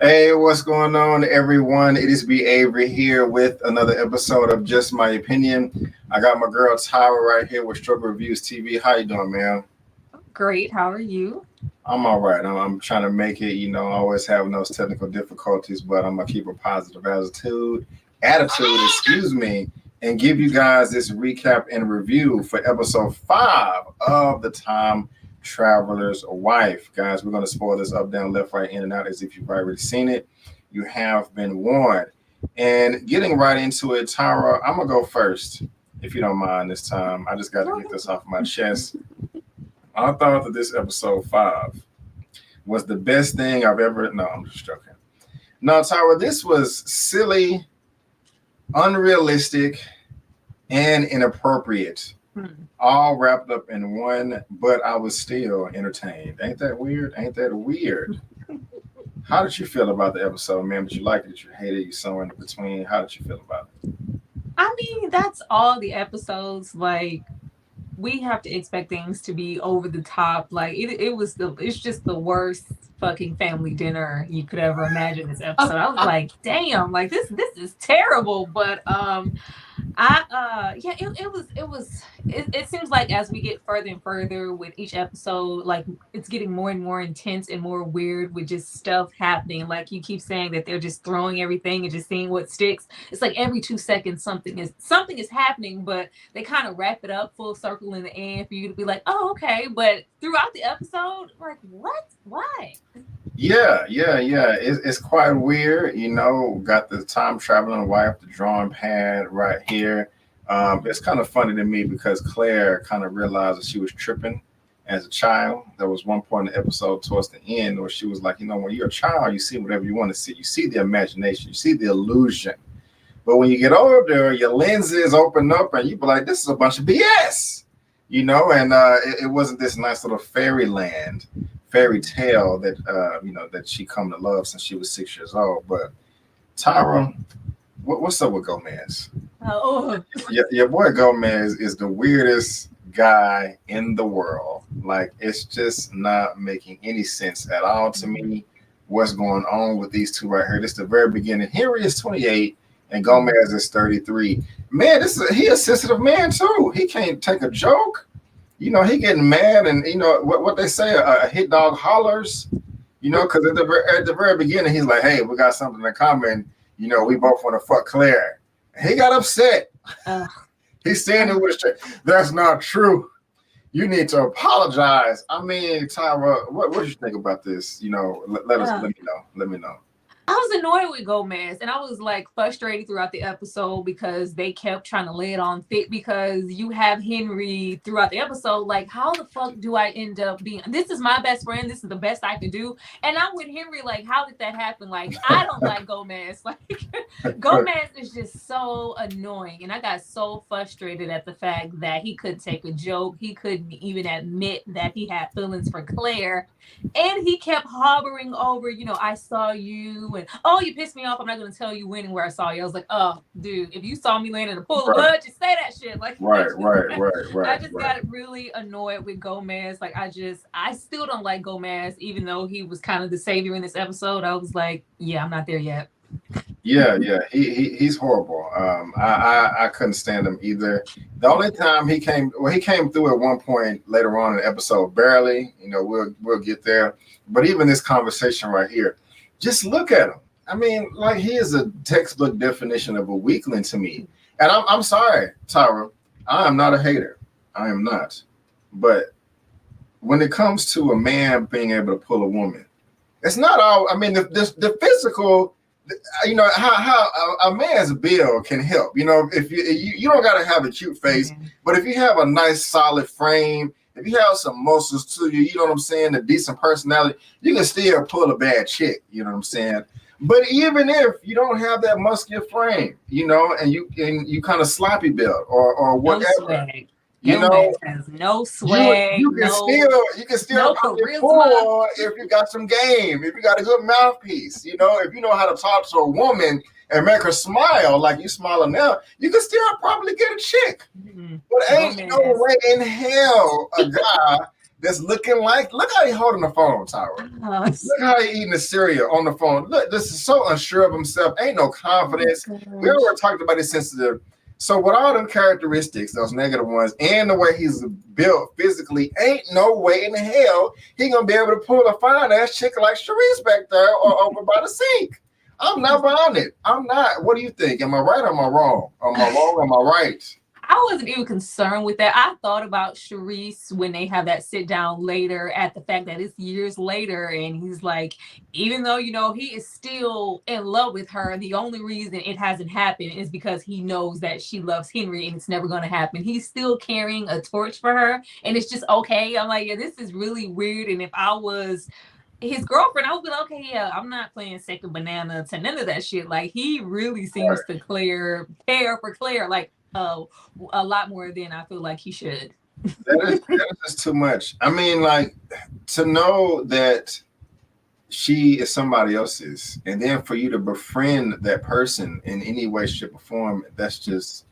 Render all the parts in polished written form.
Hey, what's going on, everyone? It is B. Avery here with another episode of Just My Opinion. I got my girl Tyra right here with Reviewz TV. How you doing, man? Great. How are you? I'm all right. I'm trying to make it. Always having those technical difficulties, but I'm gonna keep a positive excuse me, and give you guys this recap and review for episode 5 of the Time Traveler's Wife. Guys, we're gonna spoil this up, down, left, right, in, and out as if you've already seen it. You have been warned. And getting right into it, Tyra, I'm gonna go first, if you don't mind this time. I just got to get this off my chest. I thought that this episode 5 was the best thing I've ever. No, I'm just joking. No, Tyra, this was silly, unrealistic, and inappropriate, all wrapped up in one, but I was still entertained. Ain't that weird? Ain't that weird? How did you feel about the episode, man? Did you like it? Did you hate it? You somewhere in between? How did you feel about it? I mean, that's all the episodes. Like, we have to expect things to be over the top. Like, it's just the worst fucking family dinner you could ever imagine this episode. I was like, damn, like this is terrible. But it seems like as we get further and further with each episode, like it's getting more and more intense and more weird with just stuff happening. Like you keep saying that they're just throwing everything and just seeing what sticks. It's like every 2 seconds something is happening, but they kind of wrap it up full circle in the end for you to be like, oh, okay. But throughout the episode, like, what? Why? Yeah. It's quite weird. Got the time traveling wife, the drawing pad right here. It's kind of funny to me because Claire kind of realized that she was tripping as a child. There was one point in the episode towards the end where she was like, when you're a child, you see whatever you want to see. You see the imagination, you see the illusion. But when you get older, your lenses open up and you be like, this is a bunch of BS, and it wasn't this nice little fairy tale that that she come to love since she was 6 years old. But Tyra, what's up with Gomez? Your boy Gomez is the weirdest guy in the world. Like, it's just not making any sense at all to me. What's going on with these two right here? This is the very beginning. Henry is 28 and Gomez is 33. Man, he a sensitive man too. He can't take a joke. He getting mad, and what they say, a hit dog hollers. Because at the very beginning, he's like, "Hey, we got something in common. We both want to fuck Claire." And he got upset. He's saying it with a that's not true. You need to apologize. I mean, Tyra, what do you think about this? Let me know. I was annoyed with Gomez, and I was like frustrated throughout the episode because they kept trying to lay it on thick because you have Henry throughout the episode. Like, how the fuck do I end up being, this is my best friend, this is the best I can do, and I'm with Henry. Like, how did that happen? Like, I don't like Gomez. Like, Gomez is just so annoying, and I got so frustrated at the fact that he couldn't take a joke. He couldn't even admit that he had feelings for Claire, and he kept hovering over, I saw you. And you pissed me off. I'm not gonna tell you when and where I saw you. I was like, oh, dude, if you saw me laying in a pool of blood, just say that shit. Like, right. I just got really annoyed with Gomez. Like, I still don't like Gomez, even though he was kind of the savior in this episode. I was like, yeah, I'm not there yet. Yeah, he's horrible. I couldn't stand him either. The only time he came through at one point later on in the episode, barely. We'll get there. But even this conversation right here. Just look at him. I mean, like, he is a textbook definition of a weakling to me. And I'm sorry, Tyra. I am not a hater. I am not. But when it comes to a man being able to pull a woman, it's not all. I mean, the physical. How a man's build can help. If you don't gotta have a cute face, but if you have a nice solid frame. If you have some muscles to you, you know what I'm saying, a decent personality, you can still pull a bad chick, you know what I'm saying? But even if you don't have that muscular frame, and you kind of sloppy build or whatever, swag. Has no swag. You can still pull if you got some game, if you got a good mouthpiece, if you know how to talk to a woman and make her smile like you smiling now, you can still probably get a chick. But ain't no way in hell a guy that's looking like. Look how he holding the phone, Tyra. Look how he eating the cereal on the phone. Look, this is so unsure of himself. Ain't no confidence. We already talked about his sensitive. So with all them characteristics, those negative ones, and the way he's built physically, ain't no way in hell he gonna be able to pull a fine ass chick like Sharice back there or over by the sink. I'm not buying it. I'm not. What do you think? Am I right or am I wrong? Am I wrong? Am I right? I wasn't even concerned with that. I thought about Sharice when they have that sit down later at the fact that it's years later. And he's like, even though, you know, he is still in love with her, the only reason it hasn't happened is because he knows that she loves Henry and it's never going to happen. He's still carrying a torch for her. And it's just okay. I'm like, yeah, this is really weird. And if I was his girlfriend, I would be like, okay, yeah, I'm not playing second banana to none of that shit. Like, he really seems to care for Claire. Like, a lot more than I feel like he should. That is just too much. I mean, like, to know that she is somebody else's, and then for you to befriend that person in any way, shape, or form, that's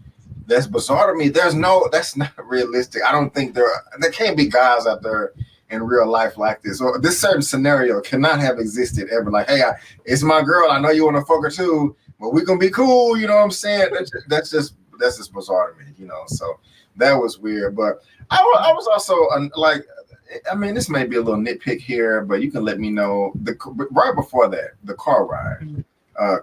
bizarre to me. That's not realistic. I don't think there can't be guys out there in real life like this, or this certain scenario cannot have existed ever. Like, hey, it's my girl. I know you want to fuck her too, but we gonna be cool. You know what I'm saying? That's just bizarre to me, you know. So that was weird. But I was also like, I mean, this may be a little nitpick here, but you can let me know. Right before that, the car ride,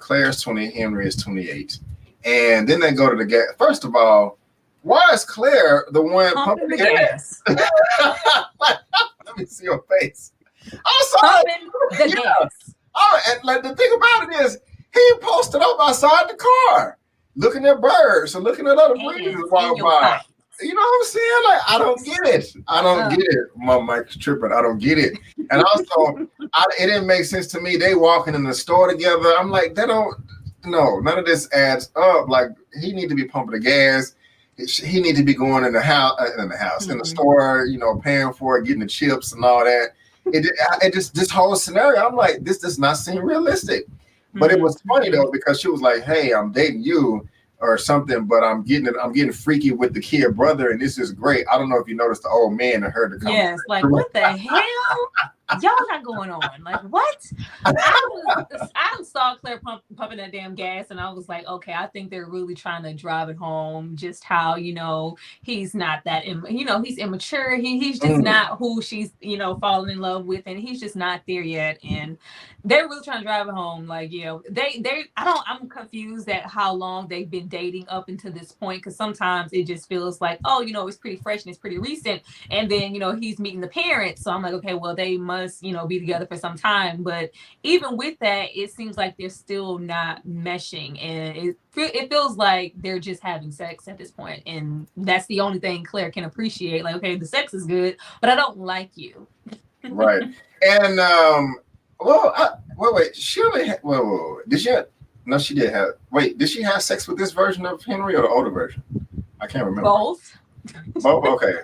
Claire's 20, Henry is 28, and then they go to the gas. First of all, why is Claire the one pumping the gas? Let me see your face. I'm sorry. Pumping the gas. Oh, and like the thing about it is, he posted up outside the car, looking at birds and looking at other breezes walk by. You know what I'm saying? Like, I don't get it. I don't get it. My mic's tripping. I don't get it. And also, it didn't make sense to me. They walking in the store together. I'm like, none of this adds up. Like, he need to be pumping the gas. He need to be going in the house, in the store, you know, paying for it, getting the chips and all that. It just, this whole scenario, I'm like, this does not seem realistic. But it was funny though, because she was like, hey, I'm dating you or something, but I'm getting freaky with the kid brother, and this is great. I don't know if you noticed the old man and heard the conversation. Yes, like, what the hell? Y'all got going on? Like, what? I saw Claire pumping that damn gas, and I was like, okay, I think they're really trying to drive it home just how, you know, he's not that, you know, he's immature. He's just not who she's, you know, falling in love with, and he's just not there yet. And they're really trying to drive it home. Like, you know, I'm confused at how long they've been dating up until this point, because sometimes it just feels like, oh, you know, it's pretty fresh and it's pretty recent. And then, you know, he's meeting the parents. So I'm like, okay, well, they must, you know, be together for some time. But even with that, it seems like they're still not meshing. And it feels like they're just having sex at this point. And that's the only thing Claire can appreciate. Like, okay, the sex is good, but I don't like you. Right. And, wait. She only had, did she have, no, she did have, did she have sex with this version of Henry or the older version? I can't remember. Both. Oh, okay.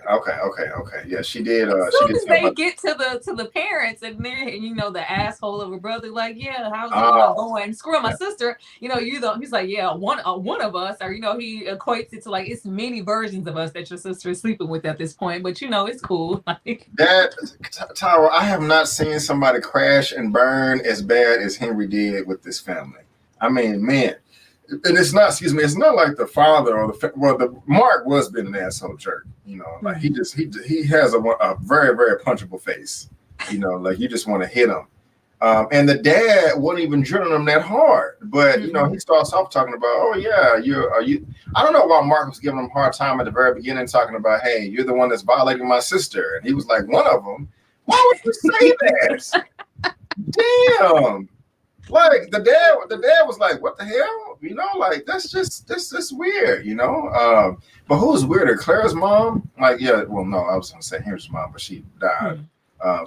Yeah, she did. As soon as they get to the parents, and then, you know, the asshole of a brother, like, yeah, how's it going? Screw my sister. You know, he's like, yeah, one of us, or, you know, he equates it to like, it's many versions of us that your sister is sleeping with at this point, but you know, it's cool. Like that, Tyra, I have not seen somebody crash and burn as bad as Henry did with this family. I mean, man. And it's not like the father or the Mark was being an asshole jerk, you know, like he has a very, very punchable face, you know, like you just want to hit him. And the dad wasn't even drilling him that hard, but you know, he starts off talking about, oh yeah, I don't know why Mark was giving him a hard time at the very beginning, talking about, hey, you're the one that's violating my sister. And he was like, one of them. Why would you say that? Damn. Like the dad was like, what the hell? You know, like this weird, you know? But who's weirder, Claire's mom? Like, yeah, well, no, I was gonna say Henry's mom, but she died.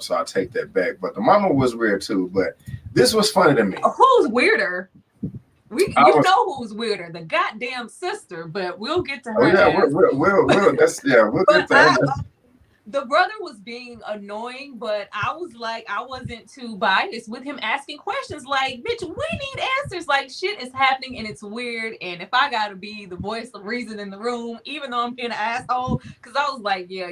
So I'll take that back. But the mama was weird too. But this was funny to me. Who's weirder? You know who's weirder, the goddamn sister, but we'll get to her. Oh, yeah, we'll get to her. the brother was being annoying, but I was like, I wasn't too biased with him asking questions. Like, bitch, we need answers. Like, shit is happening and it's weird. And if I gotta be the voice of reason in the room, even though I'm being an asshole, because I was like, yeah,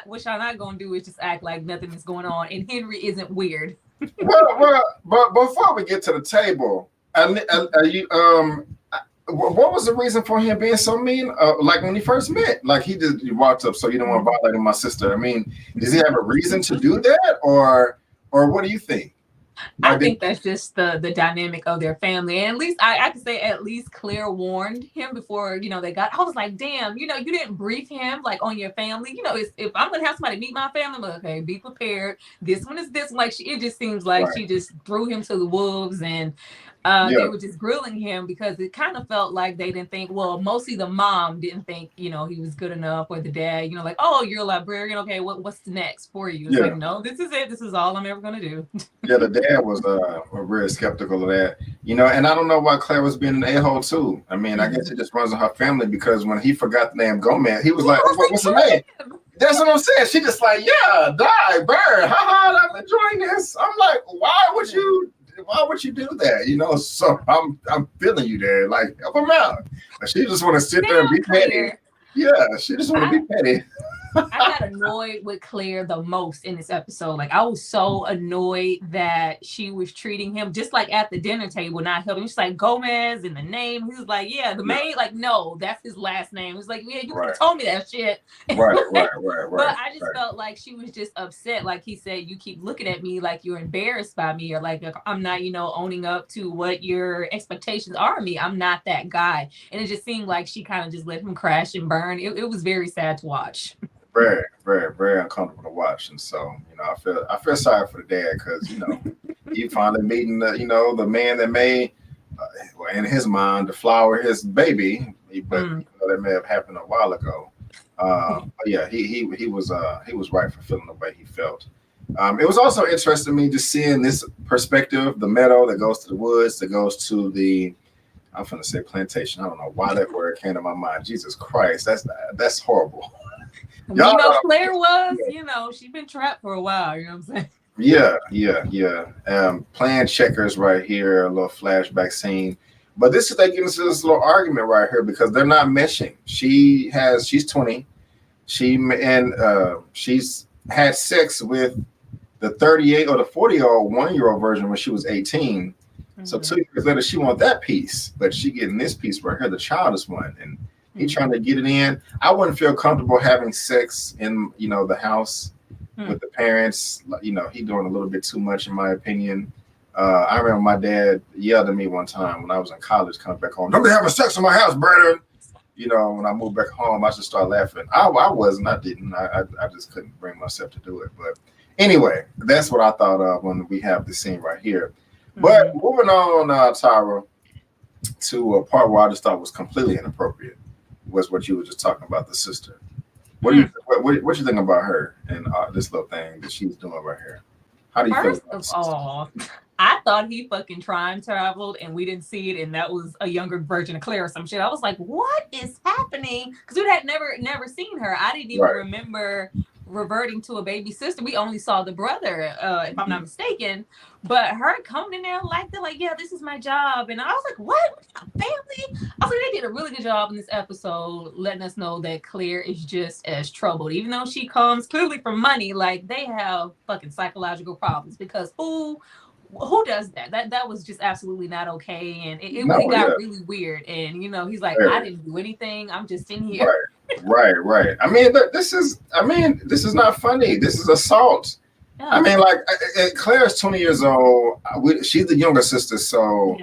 what y'all not gonna do is just act like nothing is going on. And Henry isn't weird. But before we get to the table, what was the reason for him being so mean? Like when he first met, like he walked up, so you don't want to violate my sister. I mean, does he have a reason to do that, or what do you think? I think that's just the dynamic of their family. And at least I can say at least Claire warned him before, they got, I was like, damn, you didn't brief him like on your family. If I'm going to have somebody meet my family, I'm like, okay, be prepared. This one is this one. Like it just seems like she just threw him to the wolves and they were just grilling him because it kind of felt like they didn't think, well, mostly the mom didn't think, he was good enough, or the dad, like, oh, you're a librarian. Okay, what's next for you? It's like, no, this is it. This is all I'm ever going to do. Yeah, the dad was very skeptical of that, and I don't know why Claire was being an a-hole too. I mean, I guess it just runs in her family because when he forgot the name Gomez, he was like, what's the name? That's what I'm saying. She just like, yeah, die, burn, haha, I'm enjoying this. I'm like, why would you do that? So I'm feeling you there, like help him out. But she just want to sit there and be petty. Yeah, she just want to be petty. I got annoyed with Claire the most in this episode. Like I was so annoyed that she was treating him just like at the dinner table, not helping. She's like Gomez in the name. He was like, yeah, the maid. Like, no, that's his last name. It's like, yeah, you could have told me that shit. Right. But I just felt like she was just upset. Like he said, you keep looking at me like you're embarrassed by me, or like I'm not, owning up to what your expectations are of me. I'm not that guy. And it just seemed like she kind of just let him crash and burn. It was very sad to watch. Very, very, very uncomfortable to watch, and so I feel sorry for the dad because he finally meeting the man that may, in his mind, deflower his baby, but that may have happened a while ago. But yeah, he was right for feeling the way he felt. It was also interesting to me just seeing this perspective, the meadow that goes to the woods, that goes to the, I'm gonna say plantation. I don't know why that word came to my mind. Jesus Christ, that's horrible. Claire was, she's been trapped for a while, you know what I'm saying? Yeah. Playing checkers right here, a little flashback scene. But they get into this little argument right here because they're not meshing. She's 20. She's had sex with the 38 or the 40-year-old 1-year-old version when she was 18. Mm-hmm. So 2 years later, she wants that piece, but she getting this piece right here, the childish one. And he trying to get it in. I wouldn't feel comfortable having sex in, the house with the parents. He doing a little bit too much, in my opinion. I remember my dad yelled at me one time when I was in college, coming back home. Don't be having sex in my house, Brandon. When I moved back home, I just started laughing. I wasn't. I didn't. I just couldn't bring myself to do it. But anyway, that's what I thought of when we have this scene right here. But moving on, Tyra, to a part where I just thought was completely inappropriate. Was what you were just talking about, the sister. What do you think about her and this little thing that she's doing right here? How do you feel about First of all, I thought he fucking time traveled and we didn't see it, and that was a younger version of Claire or some shit. I was like, what is happening? Because we had never seen her. I didn't even remember reverting to a baby sister. We only saw the brother, if I'm not mistaken. But her coming in there like that, like, yeah, this is my job. And I was like, what? Family? I was like, they did a really good job in this episode letting us know that Claire is just as troubled. Even though she comes clearly from money, like they have fucking psychological problems because who does that? That was just absolutely not okay. And it got really weird. And, he's like, I didn't do anything. I'm just in here. Right. I mean, this is not funny. This is assault. Yeah. I mean, like Claire's 20 years old. She's the younger sister, so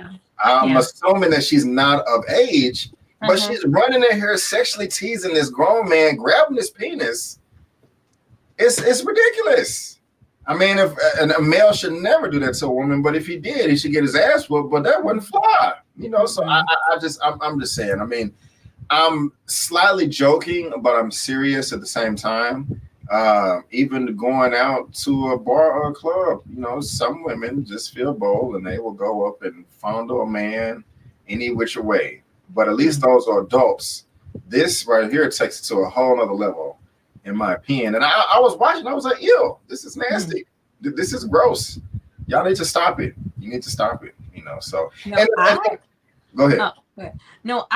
I'm assuming that she's not of age, but she's running in here sexually teasing this grown man, grabbing his penis. It's ridiculous. I mean, if a male should never do that to a woman, but if he did, he should get his ass whooped. But that wouldn't fly, So I'm just saying. I mean, I'm slightly joking, but I'm serious at the same time. Even going out to a bar or a club, some women just feel bold and they will go up and fondle a man any which way. But at least those are adults. This right here takes it to a whole nother level. in my opinion. And I was watching, I was like, ew, this is nasty. This is gross. Y'all need to stop it. You need to stop it, you know. So No, and go ahead. No,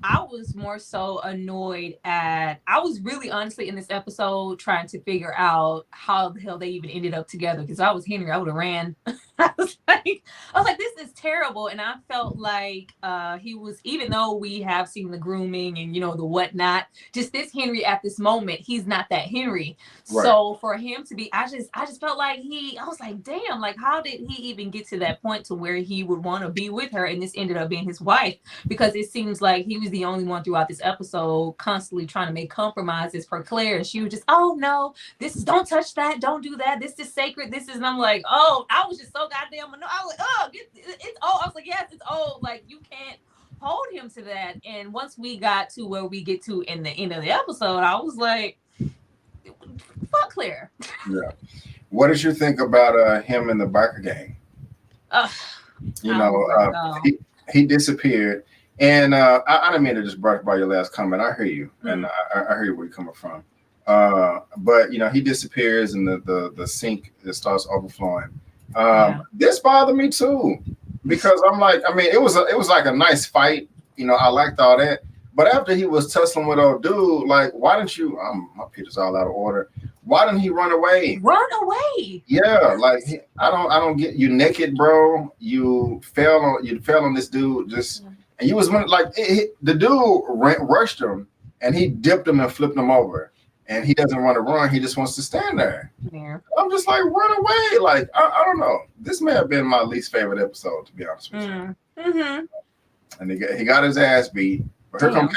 I was more so annoyed at. I was really honestly in this episode trying to figure out how the hell they even ended up together. Because I was Henry, I would have ran. I was like, this is terrible. And I felt like he was, even though we have seen the grooming and you know the whatnot, just this Henry at this moment, he's not that Henry. Right. So for him to be, I just felt like I was like, damn, like how did he even get to that point to where he would want to be with her? And this ended up being his wife, because it seems like he was the only one throughout this episode constantly trying to make compromises for Claire, and she was just, oh no, this is, don't touch that, don't do that, this is sacred, this is, and I'm like, oh, I was just so goddamn annoyed. I was like, oh, it's old. I was like, yes, it's old. Like you can't hold him to that. And once we got to where we get to in the end of the episode, I was like, fuck Claire. Yeah. What did you think about him in the biker gang? You know, he disappeared. And I didn't mean to just brush by your last comment. I hear you, and I hear where you're coming from. But you know, he disappears, and the sink starts overflowing. This bothered me too, because I'm like, I mean, it was like a nice fight. You know, I liked all that. But after he was tussling with old dude, like, why didn't you? My picture's all out of order. Why didn't he run away? Run away? Yeah, like I don't get you naked, bro. You fell on this dude just. And you was like the dude rushed him, and he dipped him and flipped him over, and he doesn't want to run. He just wants to stand there. Yeah. I'm just like, run away. Like I don't know. This may have been my least favorite episode, to be honest with you. Mm-hmm. And he got his ass beat. But here come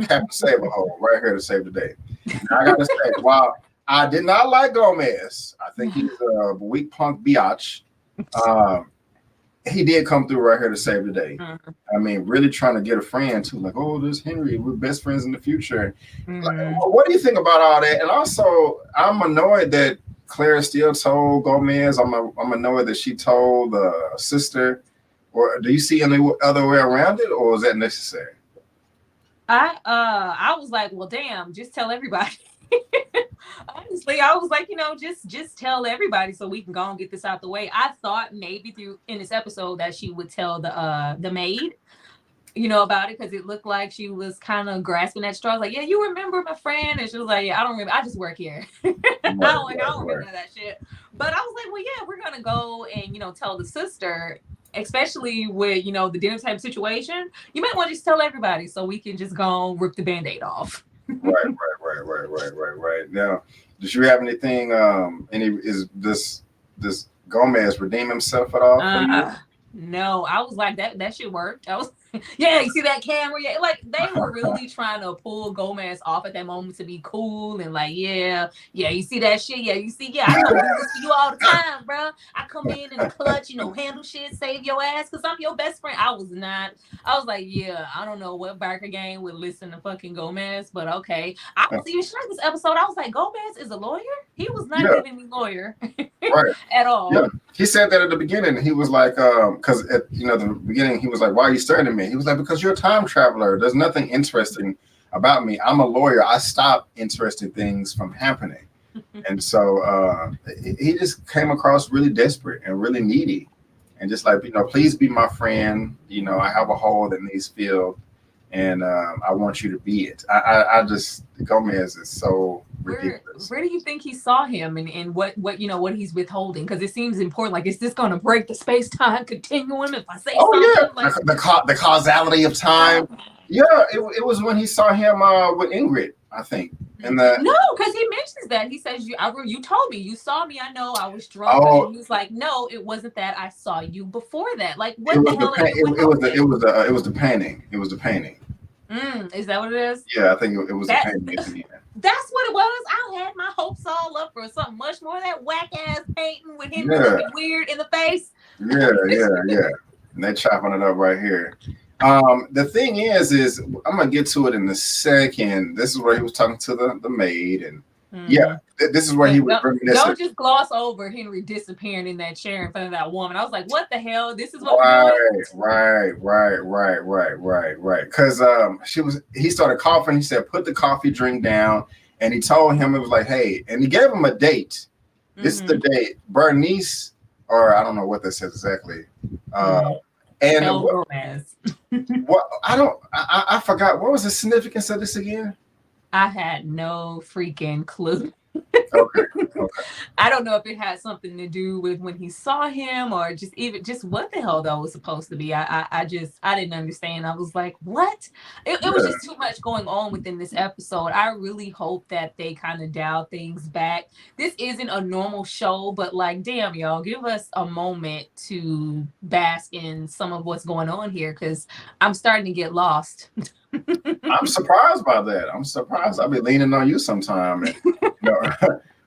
Captain Save-A-Hole right here to save the day. Now, I gotta say, while I did not like Gomez, I think he's a weak punk biatch. He did come through right here to save the day. Mm-hmm. I mean, really trying to get a friend too. Like, oh, there's Henry. We're best friends in the future. Mm-hmm. Like, what do you think about all that? And also, I'm annoyed that Claire still told Gomez. I'm annoyed that she told the sister. Or do you see any other way around it, or is that necessary? I was like, well, damn, just tell everybody. Honestly, I was like, you know, just tell everybody so we can go and get this out the way. I thought maybe in this episode that she would tell the maid, you know, about it, because it looked like she was kind of grasping at straws. Like, yeah, you remember my friend? And she was like, yeah, I don't remember. I just work here. I don't remember that shit. But I was like, well, yeah, we're gonna go and, you know, tell the sister. Especially with, you know, the dinner type situation, you might want to just tell everybody so we can just go and rip the Band-Aid off. Right. Now, did you have anything? Is this Gomez redeem himself at all? For you? No, I was like that shit worked. I was yeah, you see that camera? Yeah, like they were really trying to pull Gomez off at that moment to be cool and like, yeah, you see that shit? Yeah, you see, I come do this to you all the time, bro. I come in the clutch, you know, handle shit, save your ass, because I'm your best friend. I was like, yeah, I don't know what biker gang would listen to fucking Gomez, but okay. I was even shocked this episode. I was like, Gomez is a lawyer? He was not giving me lawyer at all. Yeah, he said that at the beginning. He was like, because at the beginning, he was like, why are you staring at me? He was like, because you're a time traveler. There's nothing interesting about me. I'm a lawyer. I stop interesting things from happening. And so he just came across really desperate and really needy. And just like, you know, please be my friend. You know, I have a hole that needs filled. And I want you to be it. I just, Gomez is so ridiculous. Where do you think he saw him, and what he's withholding? Because it seems important. Like, is this going to break the space-time continuum if I say something? Yeah, like the causality of time. Yeah, it was when he saw him with Ingrid, I think. And no, because he mentions that. He says, you told me, you saw me. I know I was drunk. And he's like, no, it wasn't that. I saw you before that. Like, what the hell? It was the painting. It was the painting. Is that what it is? Yeah, I think it was the painting. That's what it was. I had my hopes all up for something much more than that whack ass painting with him looking weird in the face. Yeah. And they're chopping it up right here. The thing is I'm gonna get to it in a second. This is where he was talking to the maid, and this is where he was reminiscing. Don't just gloss over Henry disappearing in that chair in front of that woman. I was like, what the hell? This is what we're doing? Right. Because he started coughing. He said, put the coffee drink down. and he told him it was like, hey, and he gave him a date. This is the date. Bernice, or I don't know what this says exactly. And what I forgot. What was the significance of this again? I had no freaking clue. Okay. I don't know if it had something to do with when he saw him or just what the hell that was supposed to be. I didn't understand. I was like, what? It was just too much going on within this episode. I really hope that they kind of dial things back. This isn't a normal show, but like, damn, y'all, give us a moment to bask in some of what's going on here, because I'm starting to get lost. I'm surprised by that. I'm surprised. I'll be leaning on you sometime. And,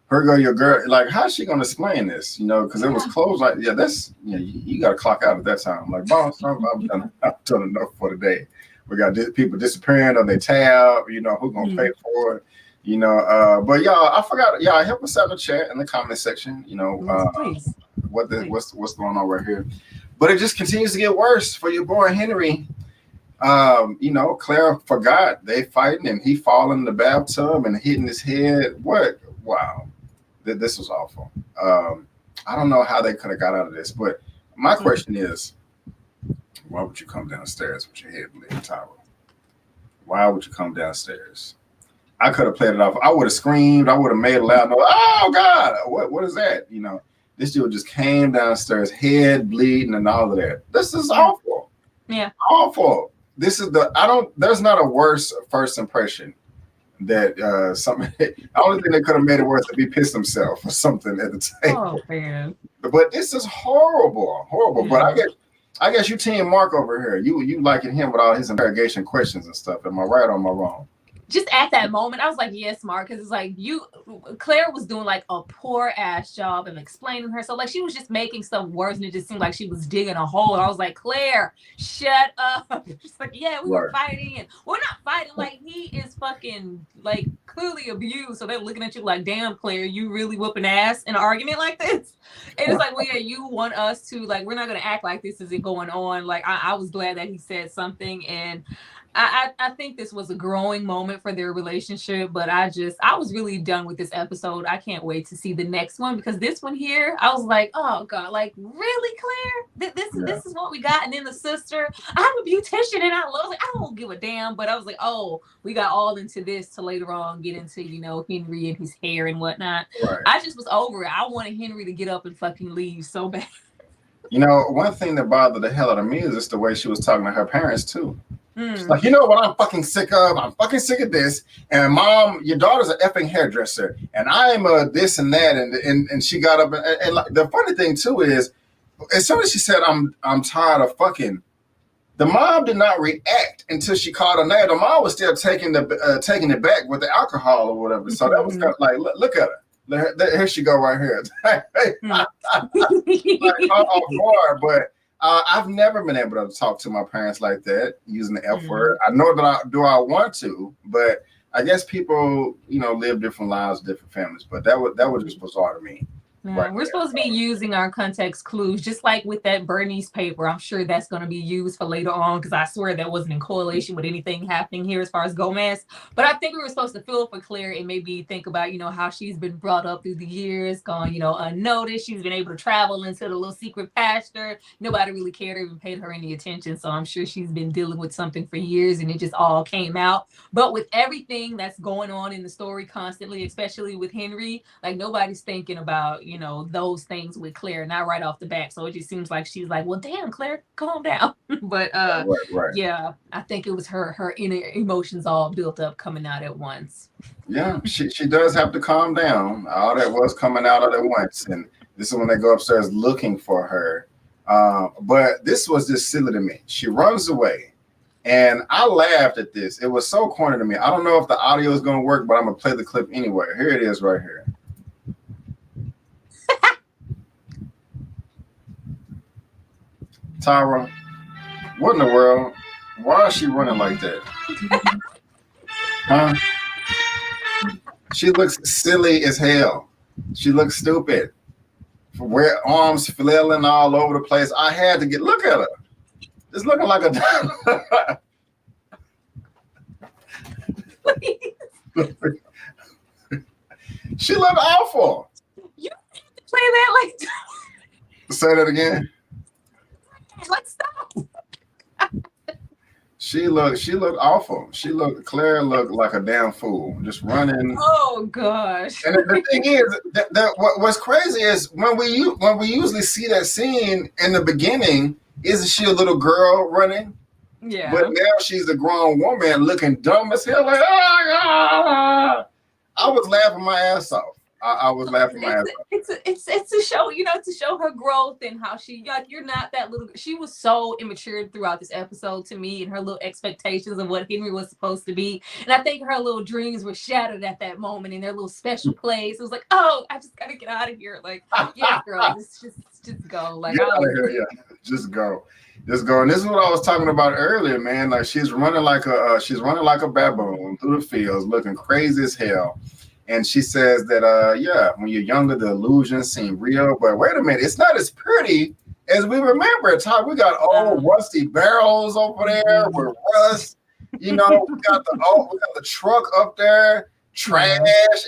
her go, your girl, like, how's she gonna explain this? Because it was closed. Like, that's you got to clock out at that time. Like, boss, I'm done enough for the day. We got people disappearing on their tab. Who's gonna pay for it? But y'all, I forgot. Y'all help us out in the chat in the comment section. What's going on right here? But it just continues to get worse for your boy Henry. Claire forgot they fighting and he falling in the bathtub and hitting his head. What? Wow. This was awful. I don't know how they could have got out of this, but my question is, why would you come downstairs with your head bleeding, Tyra? Why would you come downstairs? I could have played it off. I would have screamed. I would have made a loud noise. Oh God, what is that? This dude just came downstairs, head bleeding and all of that. This is awful. Yeah. Awful. This is there's not a worse first impression that something. The only thing that could have made it worse is if he pissed himself or something at the time. Oh man! But this is horrible. Yeah. But I guess you team Mark over here. You liking him with all his interrogation questions and stuff. Am I right or am I wrong? Just at that moment, I was like, yes, Mark, because it's like Claire was doing like a poor ass job of explaining herself. Like she was just making stuff worse, and it just seemed like she was digging a hole. And I was like, Claire, shut up. She's like, yeah, we were fighting, and we're not fighting. Like he is fucking like clearly abused. So they're looking at you like, damn, Claire, you really whooping ass in an argument like this? And it's like, well, yeah, you want us to like, we're not gonna act like this isn't going on. Like I was glad that he said something, and I think this was a growing moment for their relationship, but I was really done with this episode. I can't wait to see the next one, because this one here, I was like, oh God, like really, Claire? This is what we got? And then the sister, I'm a beautician and I don't give a damn, but I was like, oh, we got all into this to later on get into, Henry and his hair and whatnot. Right. I just was over it. I wanted Henry to get up and fucking leave so bad. One thing that bothered the hell out of me is just the way she was talking to her parents too. She's like, what I'm fucking sick of? I'm fucking sick of this. And Mom, your daughter's an effing hairdresser, and I'm a this and that. And she got up and like, the funny thing too is, as soon as she said, I'm tired of fucking, the mom did not react until she called her name. The mom was still taking it back with the alcohol or whatever. So that was kind of like, look at her. Here she go right here. Like, off guard, but. I've never been able to talk to my parents like that using the F word. I know that I want to, but I guess people, live different lives, different families. But that was just bizarre to me. Yeah, right, we're supposed to be using our context clues, just like with that Bernice paper. I'm sure that's going to be used for later on, because I swear that wasn't in correlation with anything happening here as far as Gomez. But I think we were supposed to feel for Claire and maybe think about, how she's been brought up through the years, gone, unnoticed. She's been able to travel into the little secret pasture. Nobody really cared or even paid her any attention. So I'm sure she's been dealing with something for years and it just all came out. But with everything that's going on in the story constantly, especially with Henry, like nobody's thinking about, those things with Claire, not right off the bat. So it just seems like she's like, well, damn, Claire, calm down. But right. Yeah, I think it was her inner emotions all built up coming out at once. Yeah, she does have to calm down. All that was coming out at once. And this is when they go upstairs looking for her. But this was just silly to me. She runs away. And I laughed at this. It was so corny to me. I don't know if the audio is going to work, but I'm going to play the clip anyway. Here it is right here. Tyra, what in the world? Why is she running like that? Huh? She looks silly as hell. She looks stupid. Arms flailing all over the place. I had to look at her. It's looking like a She looked awful. You have to play that like. Say that again. Like stop. She looked awful. Claire looked like a damn fool, just running. Oh gosh. And the thing is, that what's crazy is when we usually see that scene in the beginning, isn't she a little girl running? Yeah. But now she's a grown woman looking dumb as hell. Like, ah! I was laughing my ass off. I was laughing my ass off. It's to show, to show her growth and how she, like, you're not that little. She was so immature throughout this episode to me, and her little expectations of what Henry was supposed to be. And I think her little dreams were shattered at that moment in their little special place. It was like, oh, I just gotta get out of here. Like, yeah, girl, just go. Like, get out of here, yeah. Just go. And this is what I was talking about earlier, man. Like she's running like a baboon through the fields, looking crazy as hell. And she says that when you're younger, the illusions seem real. But wait a minute, it's not as pretty as we remember. Todd, we got old rusty barrels over there with rust. We got the truck up there, trash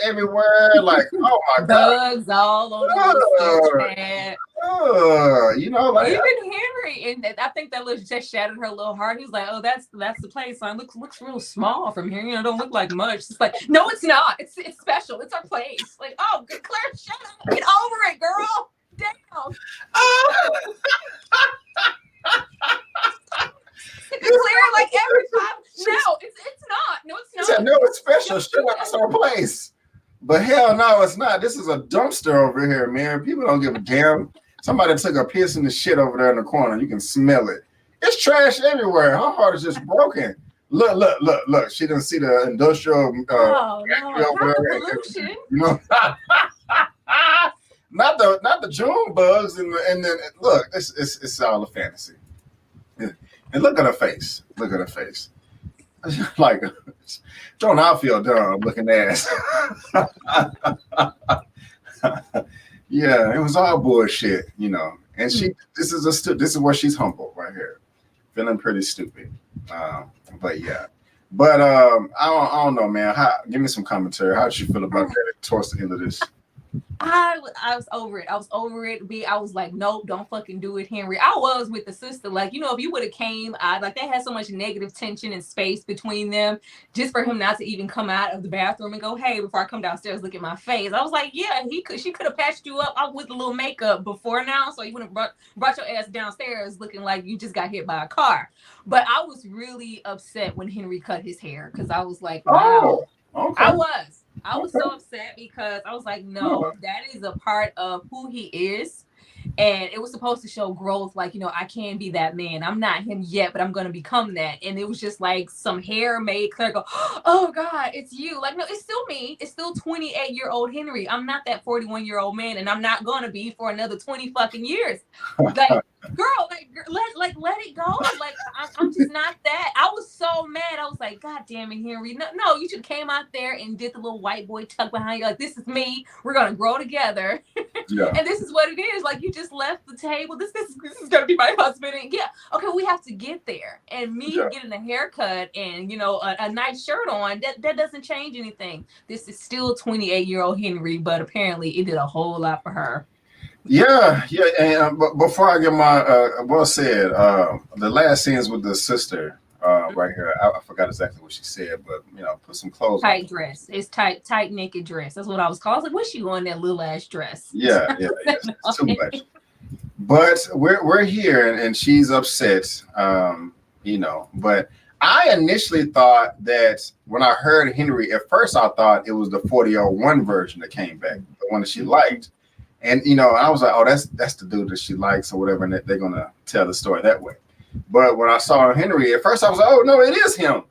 everywhere. Like, oh my god, bugs all over the pad. Like even Henry, and I think that just shattered her little heart. He's like, "Oh, that's the place. Son, looks real small from here. Don't look like much." It's like, no, it's not. It's special. It's our place. Like, oh, good, Claire, shut up. Get over it, girl. Damn. Claire, like every time. No, it's not. No, it's not. No, it's special. Shut up. It's our place. But hell no, it's not. This is a dumpster over here, man. People don't give a damn. Somebody took a piss in the shit over there in the corner. You can smell it. It's trash everywhere. Her heart is just broken. Look. She didn't see the industrial factory over there. Pollution. Not the June bugs and then look. It's all a fantasy. And look at her face. Like, don't I feel dumb looking ass? Yeah, it was all bullshit, And this is where she's humble right here, feeling pretty stupid. But yeah, I don't know, man. Give me some commentary. How did you feel about that towards the end of this? I was over it. I was like, nope, don't fucking do it, Henry. I was with the sister. Like, if you would have came, they had so much negative tension and space between them, just for him not to even come out of the bathroom and go, hey, before I come downstairs, look at my face. I was like, yeah, she could have patched you up with a little makeup before now, so you wouldn't brought your ass downstairs looking like you just got hit by a car. But I was really upset when Henry cut his hair, because I was like, wow. Oh, okay. I was so upset because I was like, no, that is a part of who he is. And it was supposed to show growth. Like, I can be that man. I'm not him yet, but I'm going to become that. And it was just like some hair made Claire go, oh God, it's you. Like, no, it's still me. It's still 28-year-old Henry. I'm not that 41-year-old man. And I'm not going to be for another 20 fucking years. Like, girl, let it go. Like, I'm just not that. I was so mad. I was like, God damn it, Henry. No, you should have came out there and did the little white boy tuck behind you. Like, this is me. We're going to grow together. Yeah. And this is what it is. Like, you just left the table. This is going to be my husband. And yeah, okay, we have to get there. And me getting a haircut and, a nice shirt on, that doesn't change anything. This is still 28-year-old Henry, but apparently it did a whole lot for her. Yeah. And but before I get my the last scenes with the sister right here. I forgot exactly what she said, but put some clothes. Tight dress. It's tight naked dress. That's what I was called. I was like, what's she on that little ass dress? Yeah. It's too much. But we're here and she's upset. But I initially thought that when I heard Henry, at first I thought it was the 4001 version that came back, the one that she liked. And I was like, oh, that's the dude that she likes or whatever, and they're gonna tell the story that way. But when I saw Henry, at first I was like, oh no, it is him.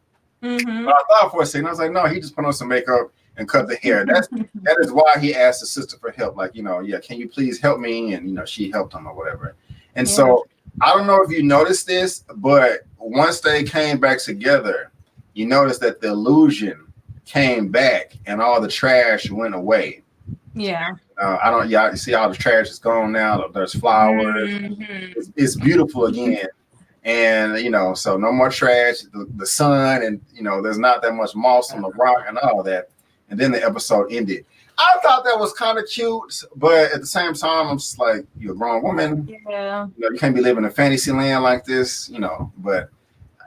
Mm-hmm. But I thought for a second, I was like, no, he just put on some makeup and cut the hair. That is why he asked the sister for help. Like, can you please help me? And she helped him or whatever. And so I don't know if you noticed this, but once they came back together, you notice that the illusion came back and all the trash went away. Yeah. You see all the trash is gone now. There's flowers. Mm-hmm. It's beautiful again. And, so no more trash, the sun, and, there's not that much moss on the rock and all that. And then the episode ended. I thought that was kind of cute, but at the same time, I'm just like, you're a grown woman. Yeah, You can't be living in fantasy land like this, But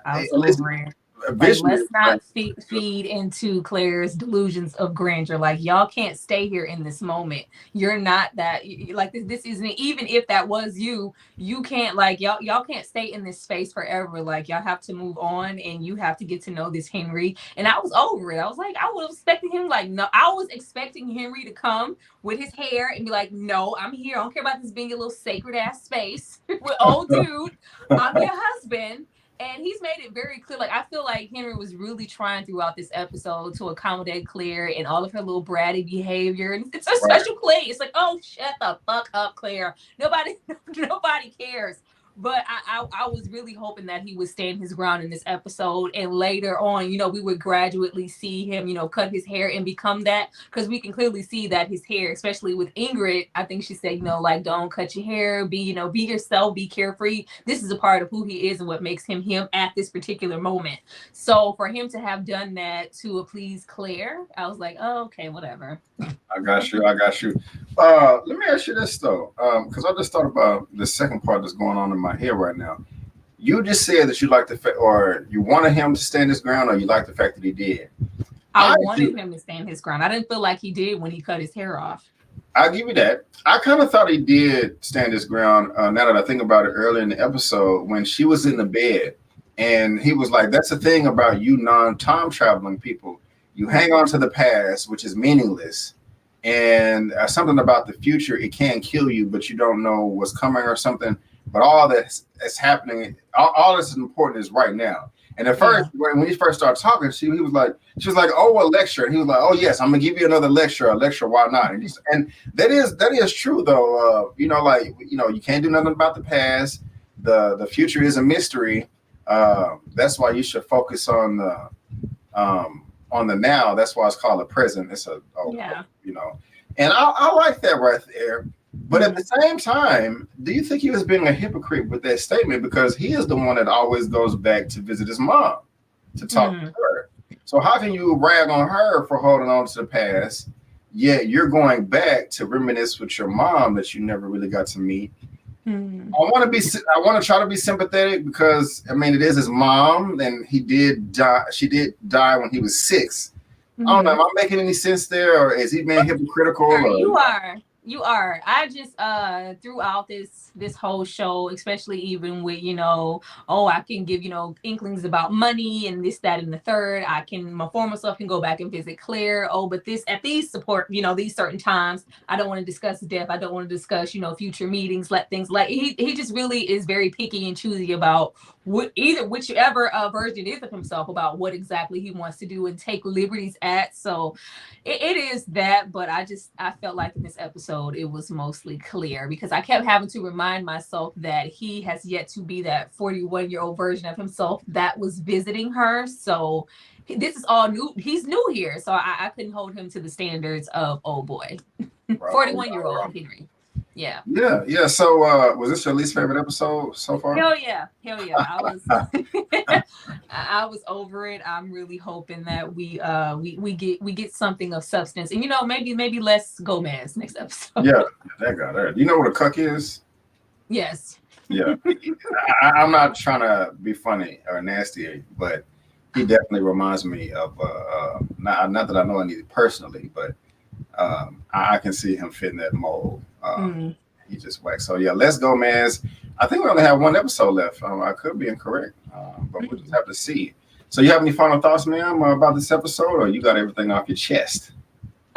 I was at least over it. Like, visually, let's not feed into Claire's delusions of grandeur. Like, y'all can't stay here in this moment. You're not that. Like, this isn't. Even if that was you, you can't. Like, y'all can't stay in this space forever. Like, y'all have to move on, and you have to get to know this Henry. And I was over it. I was like, I would have expected him. Like, no, I was expecting Henry to come with his hair and be like, no, I'm here. I don't care about this being a little sacred ass space with old dude. I'm your husband. And he's made it very clear. Like, I feel like Henry was really trying throughout this episode to accommodate Claire and all of her little bratty behavior. And it's a special place. It's like, oh, shut the fuck up, Claire. Nobody cares. But I was really hoping that he would stand his ground in this episode. And later on, we would gradually see him, cut his hair and become that. Because we can clearly see that his hair, especially with Ingrid, I think she said, like, don't cut your hair. Be yourself. Be carefree. This is a part of who he is and what makes him him at this particular moment. So for him to have done that to please Claire, I was like, oh, okay, whatever. I got you. Let me ask you this though, because I just thought about the second part that's going on in my head right now. You just said that you like the fact, or you wanted him to stand his ground, or you like the fact that he did. I wanted him to stand his ground. I didn't feel like he did when he cut his hair off. I'll give you that. I kind of thought he did stand his ground. Now that I think about it, earlier in the episode when she was in the bed, and he was like, "That's the thing about you non-time traveling people. You hang on to the past, which is meaningless." And something about the future, it can kill you, but you don't know what's coming or something. But all that's happening, all that's important is right now. And at first, when he first started talking, she was like, "Oh, a lecture." And he was like, "Oh yes, I'm gonna give you another lecture. A lecture, why not?" And that is true though. You can't do nothing about the past. The future is a mystery. That's why you should focus on the now. That's why it's called the present. It's and I like that right there. But at the same time, do you think he was being a hypocrite with that statement? Because he is the one that always goes back to visit his mom to talk to her. So how can you rag on her for holding on to the past, yet you're going back to reminisce with your mom that you never really got to meet? I want to try to be sympathetic because it is his mom, and he did die. She did die when he was 6. I don't know. Am I making any sense there, or is he being hypocritical? You are. I just throughout this whole show, especially even with I can give inklings about money and this, that, and the third. My former self can go back and visit Claire. Oh, but at these support these certain times, I don't want to discuss death. I don't want to discuss future meetings. Let things he just really is very picky and choosy about whichever version is of himself about what exactly he wants to do and take liberties at. So it is that, but I felt like in this episode it was mostly clear because I kept having to remind myself that he has yet to be that 41-year-old version of himself that was visiting her. So this is all new. He's new here, so I couldn't hold him to the standards of 41-year-old Henry. Yeah. So was this your least favorite episode so far? Hell yeah. I was over it. I'm really hoping that we get something of substance, and maybe less Gomez next episode. Yeah, that guy there. Do you know what a cuck is? Yes. Yeah. I'm not trying to be funny or nasty, but he definitely reminds me of not that I know any personally, but I can see him fitting that mold. He just whacked. So yeah, let's go, man. I think we only have one episode left. I could be incorrect, but we'll just have to see. So you have any final thoughts, ma'am, about this episode, or you got everything off your chest?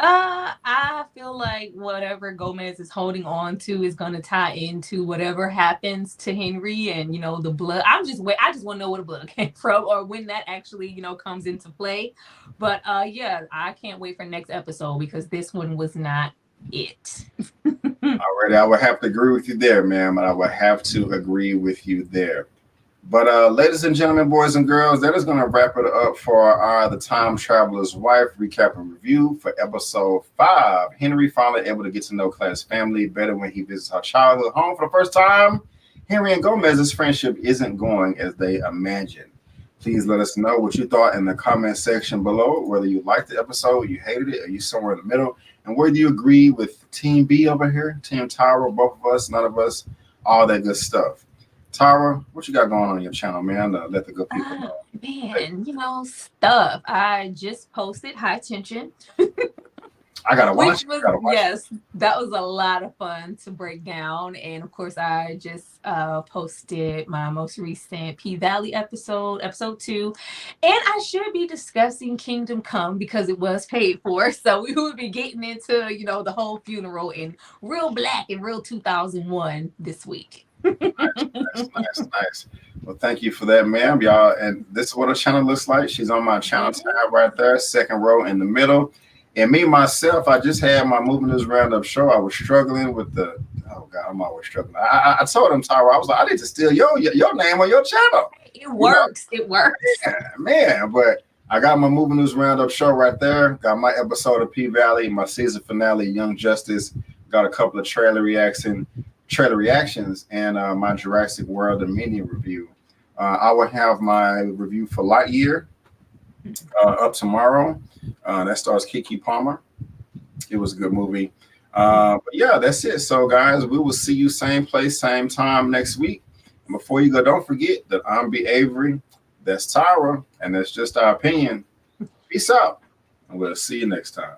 I feel like whatever Gomez is holding on to is going to tie into whatever happens to Henry and, the blood. I just want to know where the blood came from or when that actually, comes into play. But I can't wait for next episode because this one was not it. Alrighty, I would have to agree with you there, ma'am. I would have to agree with you there. But ladies and gentlemen, boys and girls, that is going to wrap it up for The Time Traveler's Wife recap and review for episode 5. Henry finally able to get to know Claire's family better when he visits her childhood home for the first time. Henry and Gomez's friendship isn't going as they imagined. Please let us know what you thought in the comment section below, whether you liked the episode, you hated it, or you somewhere in the middle. And and whether you agree with Team B over here, Team Tyra, both of us, none of us, all that good stuff. Tyra, what you got going on your channel, man? Let the good people know. Man, stuff. I just posted High Tension. I gotta watch. Yes, that was a lot of fun to break down. And of course, I just posted my most recent P-Valley episode 2. And I should be discussing Kingdom Come because it was paid for. So we would be getting into, the whole funeral in real black and real 2001 this week. Nice. Well, thank you for that, ma'am, y'all. And this is what her channel looks like. She's on my channel tab right there, second row in the middle. And me, myself, I just had my Moving News Roundup show. I was struggling with oh God, I'm always struggling. I told him, Tyra, I was like, I need to steal your name on your channel. It works. It works. Yeah, man, but I got my Moving News Roundup show right there. Got my episode of P-Valley, my season finale, Young Justice. Got a couple of trailer reactions, and my Jurassic World Dominion review. I will have my review for Lightyear up tomorrow. That stars Kiki Palmer. It was a good movie. But yeah, that's it. So guys, we will see you same place, same time next week. And before you go, don't forget that I'm B. Avery. That's Tyra, and that's just our opinion. Peace out, and we'll see you next time.